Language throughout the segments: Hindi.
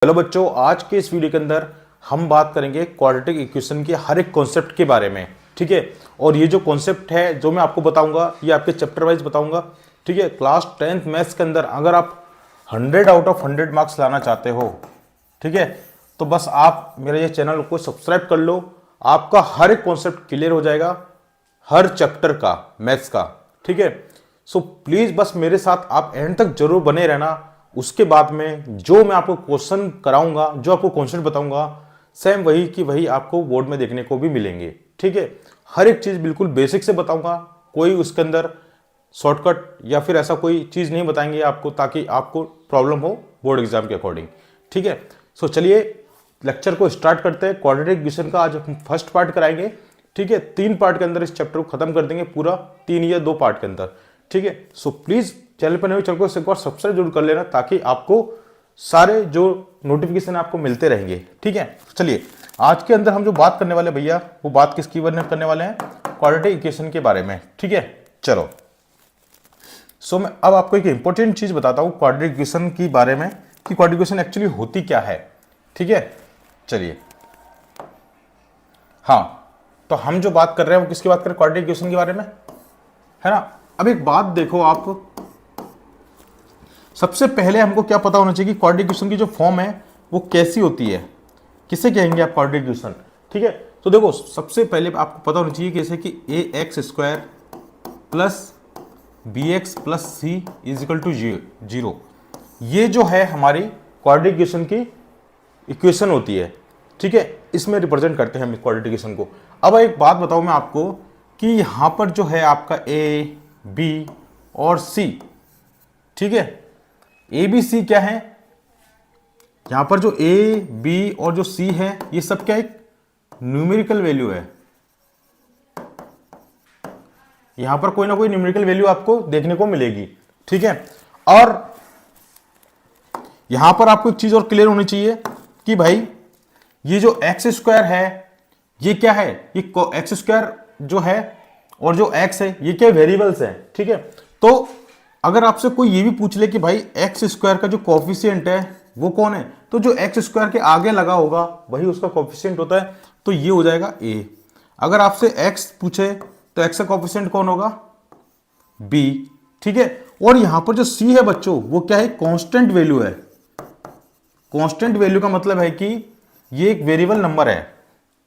हेलो बच्चों, आज के इस वीडियो के अंदर हम बात करेंगे क्वाड्रेटिक इक्वेशन के हर एक कॉन्सेप्ट के बारे में। ठीक है, और ये जो कॉन्सेप्ट है जो मैं आपको बताऊंगा ये आपके चैप्टर वाइज बताऊंगा। ठीक है, क्लास 10th मैथ्स के अंदर अगर आप 100 आउट ऑफ 100 मार्क्स लाना चाहते हो, ठीक है, तो बस आप मेरे ये चैनल को सब्सक्राइब कर लो। आपका हर एक कॉन्सेप्ट क्लियर हो जाएगा, हर चैप्टर का, मैथ्स का। ठीक है, सो प्लीज बस मेरे साथ आप एंड तक जरूर बने रहना। उसके बाद में जो मैं आपको क्वेश्चन कराऊंगा, जो आपको कॉन्सेप्ट बताऊंगा, सेम वही की वही आपको बोर्ड में देखने को भी मिलेंगे। ठीक है, हर एक चीज बिल्कुल बेसिक से बताऊंगा, कोई उसके अंदर शॉर्टकट या फिर ऐसा कोई चीज नहीं बताएंगे आपको ताकि आपको प्रॉब्लम हो बोर्ड एग्जाम के अकॉर्डिंग। ठीक है, सो चलिए लेक्चर को स्टार्ट करते हैं। क्वाड्रेटिक इक्वेशन का आज हम फर्स्ट पार्ट कराएंगे। ठीक है, 3 पार्ट के अंदर इस चैप्टर को खत्म कर देंगे, पूरा 3 या 2 पार्ट के अंदर। ठीक है, सो प्लीज चैनल पर नए चैनल को एक बार सब्सक्राइब जरूर कर लेना ताकि आपको सारे जो नोटिफिकेशन आपको मिलते रहेंगे। ठीक है, चलिए आज के अंदर हम जो बात करने वाले भैया, वो बात किसकी बारे में करने वाले हैं? क्वाड्रेटिक इक्वेशन के बारे में। ठीक है, चलो सो मैं अब आपको एक इंपॉर्टेंट चीज बताता हूं क्वाड्रेटिक इक्वेशन की बारे में कि क्वाड्रेटिक इक्वेशन एक्चुअली होती क्या है। ठीक है, चलिए हाँ, तो हम जो बात कर रहे हैं वो किसकी बात करें? क्वाड्रेटिक इक्वेशन के बारे में, है ना। अब एक बात देखो, आप सबसे पहले हमको क्या पता होना चाहिए कि क्वाड्रेटिक इक्वेशन की जो फॉर्म है वो कैसी होती है, किसे कहेंगे आप क्वाड्रेटिक इक्वेशन। ठीक है, तो देखो सबसे पहले आपको पता होना चाहिए कैसे कि ax² plus bx plus c is equal to 0, ये जो है हमारी क्वाड्रेटिक इक्वेशन की इक्वेशन होती है। ठीक है, इसमें रिप्रेजेंट करते हैं हम क्वाड्रेटिक इक्वेशन को। अब एक बात बताऊं मैं आपको कि यहां पर जो है आपका a, b और c, ठीक है, ए बी सी क्या है? यहां पर जो ए बी और जो सी है ये सब क्या एक न्यूमेरिकल वैल्यू है। यहां पर कोई ना कोई न्यूमेरिकल वैल्यू आपको देखने को मिलेगी। ठीक है, और यहां पर आपको एक चीज और क्लियर होनी चाहिए कि भाई ये जो x² है ये क्या है? ये x² जो है और जो x है ये क्या वेरिएबल्स है। ठीक है, तो अगर आपसे कोई ये भी पूछ ले कि भाई x² का जो कोफिशिएंट है वो कौन है, तो जो x² के आगे लगा होगा वही उसका कोफिशिएंट होता है, तो ये हो जाएगा a। अगर आपसे x पूछे तो x का कोफिशिएंट कौन होगा? b। ठीक है, और यहां पर जो c है बच्चों वो क्या है? कांस्टेंट वैल्यू है। कांस्टेंट वैल्यू का मतलब है कि ये एक वेरिएबल नंबर है।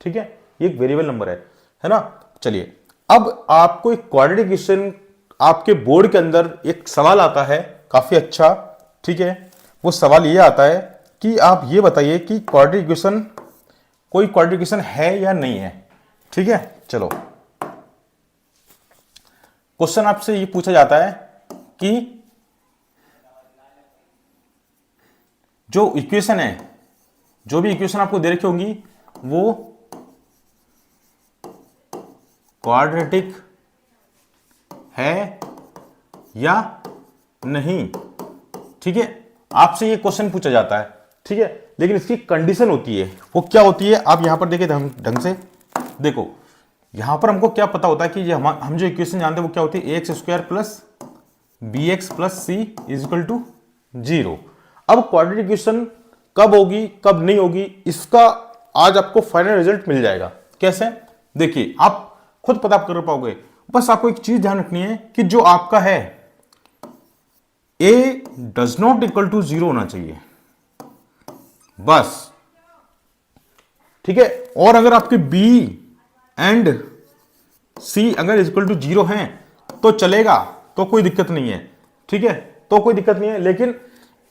ठीक है, ये एक वेरिएबल नंबर है ना। चलिए अब आपको एक क्वाड्रेटिक इक्वेशन आपके बोर्ड के अंदर एक सवाल आता है काफी अच्छा। ठीक है, वो सवाल ये आता है कि आप ये बताइए कि क्वाड्रेटिक इक्वेशन, कोई क्वाड्रेटिक इक्वेशन है या नहीं है। ठीक है, चलो क्वेश्चन आपसे ये पूछा जाता है कि जो इक्वेशन है, जो भी इक्वेशन आपको दे रखी होंगी वो क्वाड्रेटिक है या नहीं। ठीक है, आपसे ये क्वेश्चन पूछा जाता है। ठीक है, लेकिन इसकी कंडीशन होती है, वो क्या होती है आप यहां पर देखिए ढंग से देखो। यहां पर हमको क्या पता होता है कि हम जो इक्वेशन जानते हैं वो क्या होती है? ax² plus bx plus c is equal to 0। अब क्वाड्रेटिक इक्वेशन कब होगी कब नहीं होगी इसका आज आपको फाइनल रिजल्ट मिल जाएगा। कैसे? देखिए आप खुद पता कर पाओगे, बस आपको एक चीज ध्यान रखनी है कि जो आपका है a does not equal to 0 होना चाहिए बस। ठीक है, और अगर आपके b एंड c अगर इक्वल टू 0 हैं तो चलेगा, तो कोई दिक्कत नहीं है। ठीक है, तो कोई दिक्कत नहीं है, लेकिन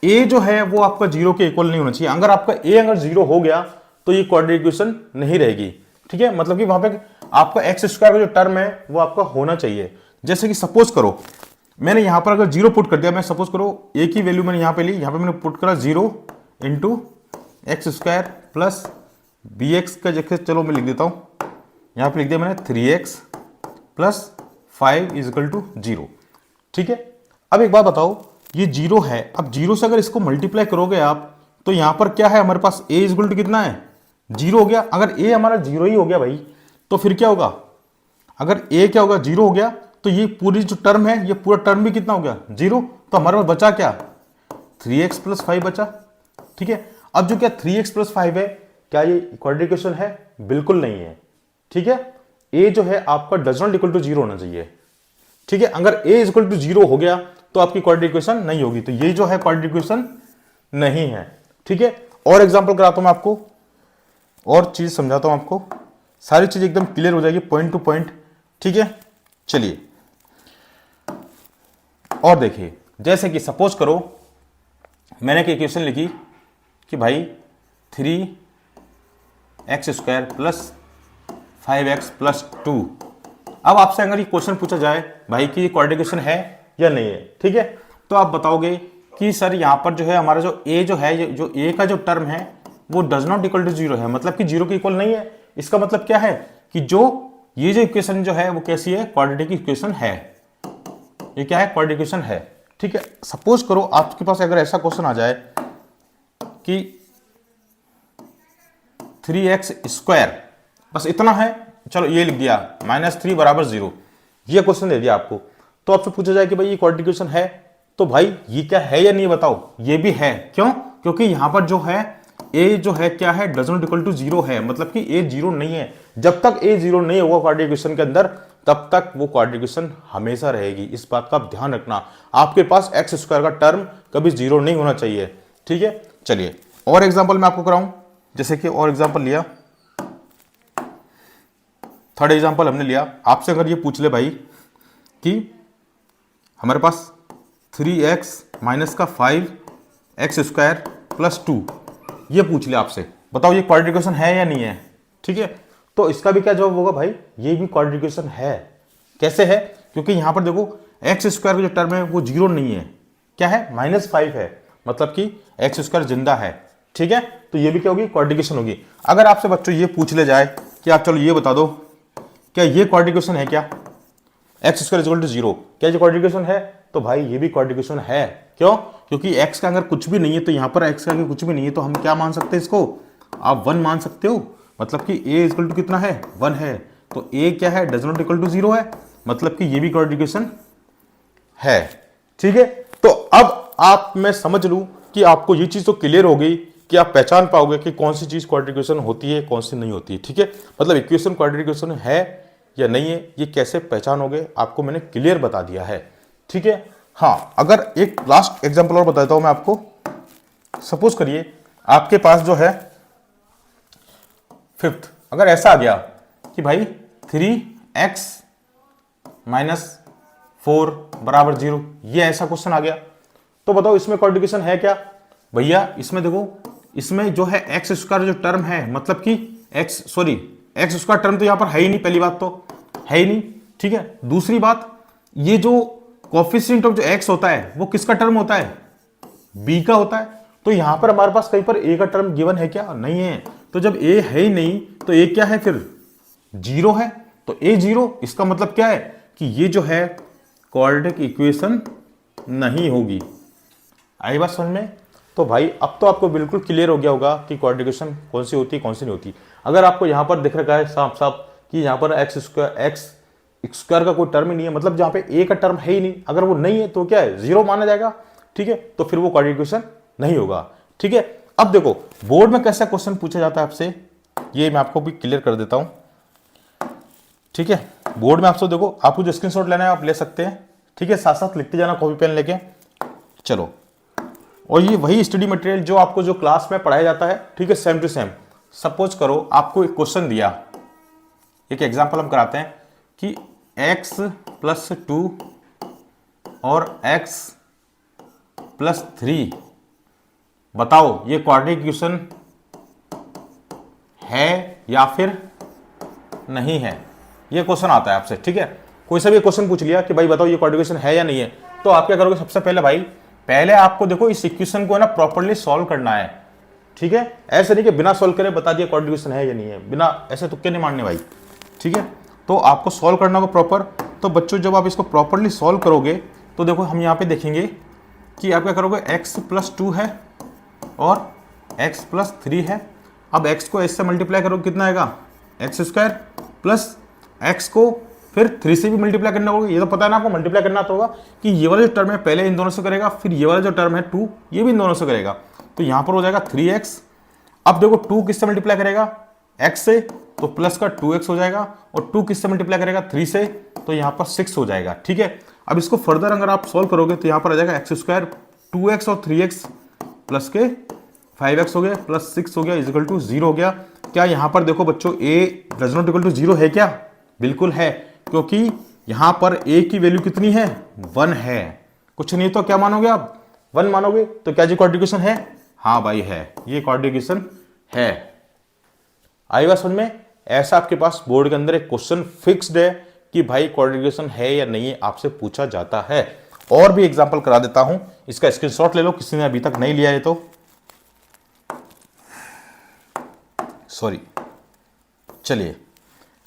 a जो है वो आपका 0 के इक्वल नहीं होना चाहिए। अगर आपका a अगर 0 हो गया तो ये क्वाड्रेटिक इक्वेशन नहीं रहेगी। ठीक है, मतलब कि वहां पे आपका x² का जो टर्म है वो आपका होना चाहिए। जैसे कि सपोज करो मैंने यहां पर अगर 0 पुट कर दिया, मैं सपोज करो a की वैल्यू मैंने यहां पे ली, यहां पे मैंने पुट करा 0 इंटू x² प्लस bx का जगह चलो मैं लिख देता हूं, यहां पे लिख दिया मैंने 3x plus 5 is equal to 0। ठीक है, अब एक बात बताओ, ये 0 है, अब 0 से अगर इसको मल्टीप्लाई करोगे आप तो यहां पर क्या है हमारे पास? a इज इक्वल टू कितना है? 0 हो गया। अगर a हमारा 0 ही हो गया भाई तो फिर क्या होगा? अगर a क्या होगा? 0 हो गया, तो ये पूरी जो टर्म है ये पूरा टर्म भी कितना हो गया? 0। तो हमारे पास बचा क्या? 3x प्लस 5 बचा। ठीक है, अब जो क्या 3x प्लस 5 है, क्या ये क्वाड्रेटिक इक्वेशन है? बिल्कुल नहीं है। ठीक है, a जो है आपका डज नॉट इक्वल टू 0 होना चाहिए। ठीक है, अगर a इज इक्वल टू 0 हो गया तो आपकी क्वाड्रेटिक इक्वेशन नहीं होगी, तो ये जो है क्वाड्रेटिक इक्वेशन नहीं है। ठीक है, और एग्जांपल कराता हूं मैं आपको, और चीज समझाता हूं आपको, सारी चीज एकदम क्लियर हो जाएगी पॉइंट टू पॉइंट। ठीक है, चलिए और देखिए, जैसे कि सपोज करो मैंने एक इक्वेशन लिखी कि भाई 3x² प्लस 5x प्लस 2। अब आपसे अगर ये क्वेश्चन पूछा जाए भाई कि ये क्वाड्रेटिक इक्वेशन है या नहीं है, ठीक है, तो आप बताओगे कि सर यहाँ पर जो है हमारा जो a जो है, जो a का जो टर्म है वो डज नॉट इक्वल टू 0 है, मतलब कि 0 के इक्वल नहीं है। इसका मतलब क्या है कि ये जो इक्वेशन जो है वो कैसी है? क्वाड्रेटिक इक्वेशन है। ये क्या है? क्वाड्रेटिक इक्वेशन है। ठीक है, सपोज करो आपके पास अगर ऐसा क्वेश्चन आ जाए कि 3x², बस इतना है, चलो ये लिख दिया, -3 बराबर 0, ये क्वेश्चन दे दिया आपको, तो आपसे पूछा जाए कि भाई ये क्वाड्रेटिक इक्वेशन है, तो भाई ये क्या है या नहीं बताओ? ये भी है। क्यों? क्योंकि यहां पर जो है a जो है क्या है? डज नॉट इक्वल टू 0 है, मतलब कि a 0 नहीं है। जब तक a 0 नहीं होगा क्वाड्रेटिक इक्वेशन के अंदर, तब तक वो क्वाड्रेटिक इक्वेशन हमेशा रहेगी। इस बात का आप ध्यान रखना, आपके पास x² का टर्म कभी 0 नहीं होना चाहिए। ठीक है, चलिए और एग्जांपल मैं आपको कराऊं, जैसे कि और एग्जांपल लिया, थर्ड एग्जांपल हमने लिया, आपसे अगर ये पूछ ले भाई कि हमारे पास 3x माइनस का 5x² प्लस 2, ये पूछ ले आपसे, बताओ ये क्वाड्रेटिक इक्वेशन है या नहीं है? ठीक है, तो इसका भी क्या जवाब होगा? भाई ये भी क्वाड्रेटिक इक्वेशन है। कैसे है? क्योंकि यहां पर देखो x² का जो टर्म है वो 0 नहीं है, क्या है? -5 है, मतलब कि x² जिंदा है। ठीक है, तो ये भी क्या होगी? क्वाड्रेटिक इक्वेशन होगी। अगर आपसे बच्चों ये पूछ ले जाए कि आप चलो ये बता दो, क्या ये क्वाड्रेटिक इक्वेशन है? क्या x² = 0, क्या ये क्वाड्रेटिक इक्वेशन है? तो भाई ये भी क्वाड्रेटिक इक्वेशन है। क्यों? क्योंकि x का अगर कुछ भी नहीं है, तो यहां पर x का अगर कुछ भी नहीं है, तो हम क्या मान सकते हैं इसको? आप 1 मान सकते हो, मतलब कि a इक्वल टू कितना है? 1 है, तो a क्या है? डज नॉट इक्वल टू 0 है, मतलब कि ये भी क्वाड्रेटिक इक्वेशन है। ठीक है, तो अब आप मैं समझ लूं कि आपको ये चीज तो क्लियर हो गई कि आप पहचान पाओगे कि कौन सी चीज क्वाड्रेटिक इक्वेशन होती है, कौन सी नहीं होती है। ठीक है, मतलब इक्वेशन क्वाड्रेटिक इक्वेशन है या नहीं है, ये कैसे पहचानोगे आपको मैंने क्लियर बता दिया है। ठीक है, हाँ, अगर एक लास्ट एग्जांपल और बताता हूं मैं आपको। सपोज करिए आपके पास जो है 5th, अगर ऐसा आ गया कि भाई 3x माइनस 4 बराबर 0, ये ऐसा क्वेश्चन आ गया, तो बताओ इसमें क्वाड्रेटिक इक्वेशन है क्या? भैया इसमें देखो, इसमें जो है x² जो टर्म है, मतलब कि x² टर्म तो यहां पर है ही नहीं, पहली बात तो है ही नहीं। ठीक है, दूसरी बात, ये जो कोएफिशिएंट ऑफ जो x होता है वो किसका टर्म होता है? b का होता है। तो यहां पर हमारे पास कहीं पर a का टर्म गिवन है क्या? नहीं है। तो जब a है ही नहीं तो a क्या है? फिर 0 है, तो a 0, इसका मतलब क्या है कि ये जो है क्वाड्रेटिक इक्वेशन नहीं होगी। आई बात समझ में? तो भाई अब तो आपको बिल्कुल क्लियर हो गया होगा कि क्वाड्रेटिक इक्वेशन कौन सी होती है, कौन सी नहीं होती। अगर आपको यहां पर दिख रखा है साफ साफ कि यहां पर x² का कोई टर्म ही नहीं है, मतलब जहां पे a का टर्म है ही नहीं, अगर वो नहीं है तो क्या है? 0 माना जाएगा। ठीक है, तो फिर वो क्वाड्रेटिक इक्वेशन नहीं होगा। ठीक है, अब देखो बोर्ड में कैसा क्वेश्चन पूछा जाता है आपसे, ये मैं आपको भी क्लियर कर देता हूं। ठीक है, बोर्ड में आपसे देखो, आपको जो स्क्रीनशॉट लेना है आप ले सकते हैं। ठीक है, साथ साथ लिखते जाना कॉपी पेन लेके। चलो, और ये वही स्टडी मटेरियल जो आपको जो क्लास में पढ़ाया जाता है। ठीक है, सेम टू सेम। सपोज करो आपको एक क्वेश्चन दिया, एक एग्जांपल हम कराते हैं कि x + 2 और x + 3, बताओ ये क्वाड्रेटिक इक्वेशन है या फिर नहीं है। ये क्वेश्चन आता है आपसे। ठीक है, कोई सा भी क्वेश्चन पूछ लिया कि भाई बताओ ये क्वाड्रेटिक इक्वेशन है या नहीं है, तो आप क्या करोगे? सबसे पहले भाई, पहले आपको देखो इस इक्वेशन को ना प्रॉपर्ली सॉल्व करना है। ठीक है, ऐसे नहीं कि बिना सॉल्व करे बता दिया क्वाड्रेटिक इक्वेशन है या नहीं है, बिना ऐसे तुक्के नहीं मारने भाई। ठीक है, तो आपको सॉल्व करना होगा प्रॉपर। तो बच्चों जब आप इसको प्रॉपरली सॉल्व करोगे तो देखो हम यहाँ पे देखेंगे कि आप क्या करोगे? x + 2 है और x + 3 है। अब x को s से मल्टीप्लाई करोगे, कितना आएगा? x² प्लस x को फिर 3 से भी मल्टीप्लाई करना होगा। ये तो पता है ना आपको, मल्टीप्लाई करना तो होगा कि ये वाला जो टर्म है पहले इन दोनों से करेगा, फिर ये वाला जो टर्म है 2 ये भी इन दोनों से करेगा। तो यहाँ पर हो जाएगा 3x अब देखो 2 किससे मल्टीप्लाई करेगा, x से, तो प्लस का 2x हो जाएगा, और 2 किससे मल्टीप्लाई करेगा, 3 से, तो यहाँ पर 6 हो जाएगा। ठीक है, अब इसको फर्दर अगर आप सॉल्व करोगे तो यहाँ पर आ जाएगा एक्स स्क्वायर 2x और 3x प्लस के 5x हो गया प्लस 6 हो गया इजिकल टू 0 हो गया। क्या यहाँ पर देखो बच्चों a does not equal to 0 है क्या? बिल्कुल है, क्योंकि यहाँ पर a की वैल्यू कितनी है, 1 है। कुछ नहीं तो क्या मानोगे आप, 1 मानोगे, तो क्या जी क्वाड्रेटिक इक्वेशन है? हाँ भाई है, ये क्वाड्रेटिक इक्वेशन है। आई बात समझ में? ऐसा आपके पास बोर्ड के अंदर एक क्वेश्चन फिक्स्ड है कि भाई क्वाड्रेटिक इक्वेशन है या नहीं, आपसे पूछा जाता है। और भी एग्जांपल करा देता हूं, इसका स्क्रीनशॉट ले लो, किसी ने अभी तक नहीं लिया है तो सॉरी। चलिए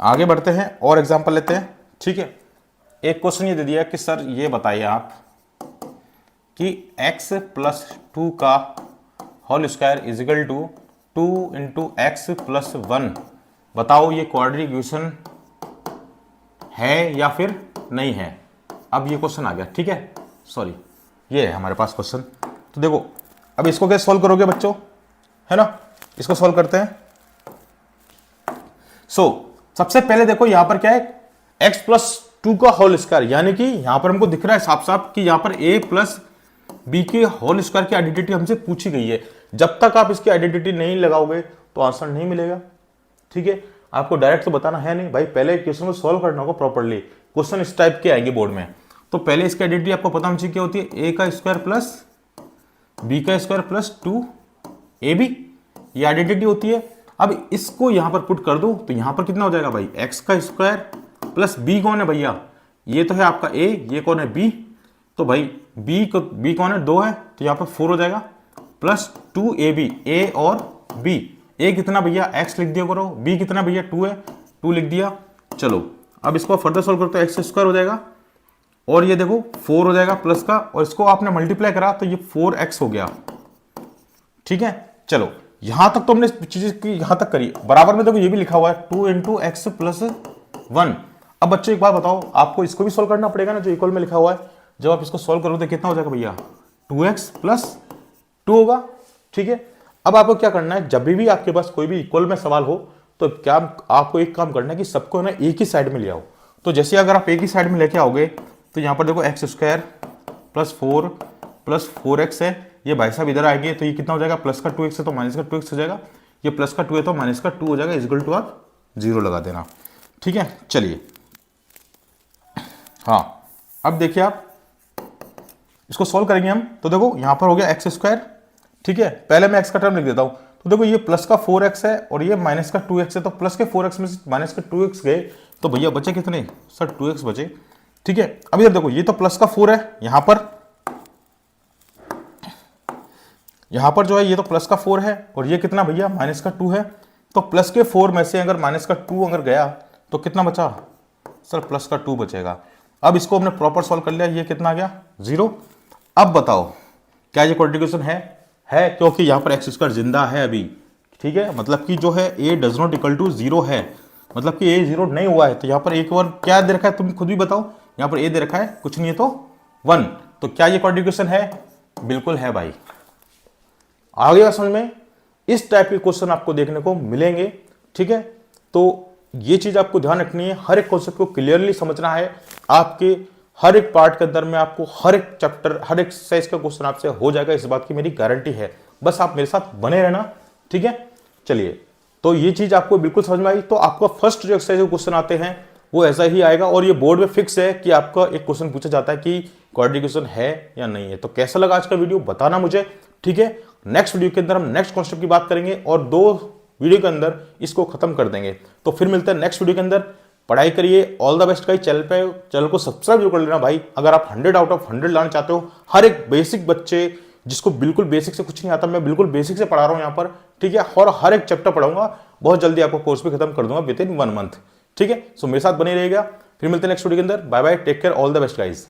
आगे बढ़ते हैं और एग्जांपल लेते हैं। ठीक है, एक क्वेश्चन ये दे दिया कि सर ये बताइए आप कि x प्लस 2 का whole square is equal to 2 into x plus 1, बताओ ये क्वाड्रेटिक इक्वेशन है या फिर नहीं है। अब ये क्वेश्चन आ गया, ठीक है, सॉरी ये है हमारे पास क्वेश्चन। तो देखो अब इसको कैसे सॉल्व करोगे बच्चों, है ना, इसको सॉल्व करते हैं। सबसे पहले देखो यहां पर क्या है, x प्लस 2 का होल स्क्वायर, यानी कि यहां पर हमको दिख रहा है साफ साफ कि यहां पर a प्लस बी के होल स्क्वायर की आइडेंटिटी हमसे पूछी गई है। जब तक आप इसकी आइडेंटिटी नहीं लगाओगे तो आंसर नहीं मिलेगा। ठीक है, आपको डायरेक्ट तो बताना है नहीं भाई, पहले क्वेश्चन को सॉल्व करना होगा प्रॉपर्ली। क्वेश्चन इस टाइप के आएंगे बोर्ड में, तो पहले इसकी आइडेंटिटी आपको पता होनी चाहिए क्या होती है, a का स्क्वायर प्लस बी का स्क्वायर प्लस 2ab, ये आइडेंटिटी होती है। अब इसको यहां पर पुट कर दो तो यहां पर कितना हो जाएगा भाई, x का स्क्वायर प्लस b कौन है भैया, ये तो है आपका a, ये कौन है b, तो भाई b कौन है, 2 है, तो यहां पर 4 हो जाएगा प्लस 2ab, a और b, a कितना भैया x लिख दिया करो, b कितना भैया 2 है, 2 लिख दिया। चलो अब इसको फर्दर सॉल्व करते हैं, एक्स स्क्वायर हो जाएगा और ये देखो 4 हो जाएगा प्लस का, और इसको आपने मल्टीप्लाई करा तो ये 4x हो गया। ठीक है, चलो यहां तक तो हमने चीजें की, यहां तक करी, बराबर में देखो ये भी लिखा हुआ है 2 इंटू एक्स प्लस 1। अब बच्चों एक बात बताओ, आपको इसको भी सॉल्व करना पड़ेगा ना, जो इक्वल में लिखा हुआ है। जब आप इसको सॉल्व करोगे तो कितना हो जाएगा भैया, 2x प्लस 2 होगा। ठीक है, अब आपको क्या करना है, जब भी आपके पास कोई भी इक्वल में सवाल हो तो क्या आपको एक काम करना है कि सबको ना एक ही साइड में ले आओ। तो जैसे अगर आप एक ही साइड में लेके आओगे तो यहां पर देखो x square plus 4 plus 4x है, ये भाई साहब इधर आएंगे तो ये कितना हो जाएगा, प्लस का 2x है तो माइनस का 2x हो जाएगा, ये प्लस का 2 है तो माइनस का 2 हो जाएगा, इक्वल टू आप 0 लगा देना। ठीक है, चलिए हाँ अब देखिए आप इसको सॉल्व करेंगे हम, तो देखो यहां पर हो गया एक्स स्क्वायर। ठीक है, पहले मैं x का टर्म लिख देता हूं, तो देखो ये प्लस का 4x है और ये माइनस का 2x है, तो प्लस के 4x में से माइनस का 2x गए तो भैया बचे कितने सर, 2x बचे। ठीक है, अब इधर देखो ये तो प्लस का 4 है, यहां पर जो है ये तो प्लस का 4 है और ये कितना भैया माइनस का 2 है, तो प्लस के 4 में से अगर माइनस का 2 अगर गया तो कितना बचा सर, प्लस का 2 बचेगा। अब इसको हमने प्रॉपर सॉल्व कर लिया, ये कितना आ गया 0। अब बताओ क्या ये क्वाड्रेटिक इक्वेशन है, क्योंकि यहां पर एक्स स्क्वायर जिंदा है अभी। ठीक है, मतलब कि जो है a does not equal to 0 है, मतलब कि a 0 नहीं हुआ है। तो यहां पर एक और क्या दे रखा है, तुम खुद भी बताओ, यहां पर a दे रखा है कुछ नहीं है तो 1, तो क्या ये क्वाड्रेटिक इक्वेशन है, बिल्कुल है भाई। आ गया समझ में, इस टाइप के क्वेश्चन आपको देखने को मिलेंगे। ठीक है, तो ये चीज आपको ध्यान रखनी है, हर एक कॉन्सेप्ट को क्लियरली समझना है। आपके हर एक पार्ट के अंदर में आपको हर एक चैप्टर हर एक एक्सरसाइज का क्वेश्चन आपसे हो जाएगा, इस बात की मेरी गारंटी है। बस आप मेरे साथ बने रहना। ठीक है, चलिए तो ये चीज आपको बिल्कुल समझ में आई। तो आपका फर्स्ट जो एक्सरसाइज के क्वेश्चन आते हैं वो ऐसा ही आएगा, और ये बोर्ड में फिक्स है कि आपका एक क्वेश्चन पूछा जाता है कि क्वाड्रेटिक इक्वेशन है या नहीं है। तो कैसा लगा आज का वीडियो बताना मुझे। ठीक है, नेक्स्ट वीडियो के अंदर हम नेक्स्ट कॉन्सेप्ट की बात करेंगे और 2 वीडियो के अंदर इसको खत्म कर देंगे। तो फिर मिलते हैं नेक्स्ट वीडियो के अंदर। पढ़ाई करिए, all the best guys. Channel को सब्सक्राइब जरूर कर लेना भाई, अगर आप 100 आउट ऑफ 100 लाना चाहते हो। हर एक बेसिक बच्चे जिसको बिल्कुल बेसिक से कुछ नहीं आता, मैं बिल्कुल बेसिक से पढ़ा रहा हूं यहाँ पर। ठीक है, और हर एक चैप्टर पढ़ाऊंगा, बहुत जल्दी आपको कोर्स भी खत्म कर दूंगा विद इन 1 मंथ। ठीक है, सो मेरे साथ बने रहिएगा। फिर मिलते हैं नेक्स्ट वीडियो के अंदर। Bye bye, take care, all the best guys.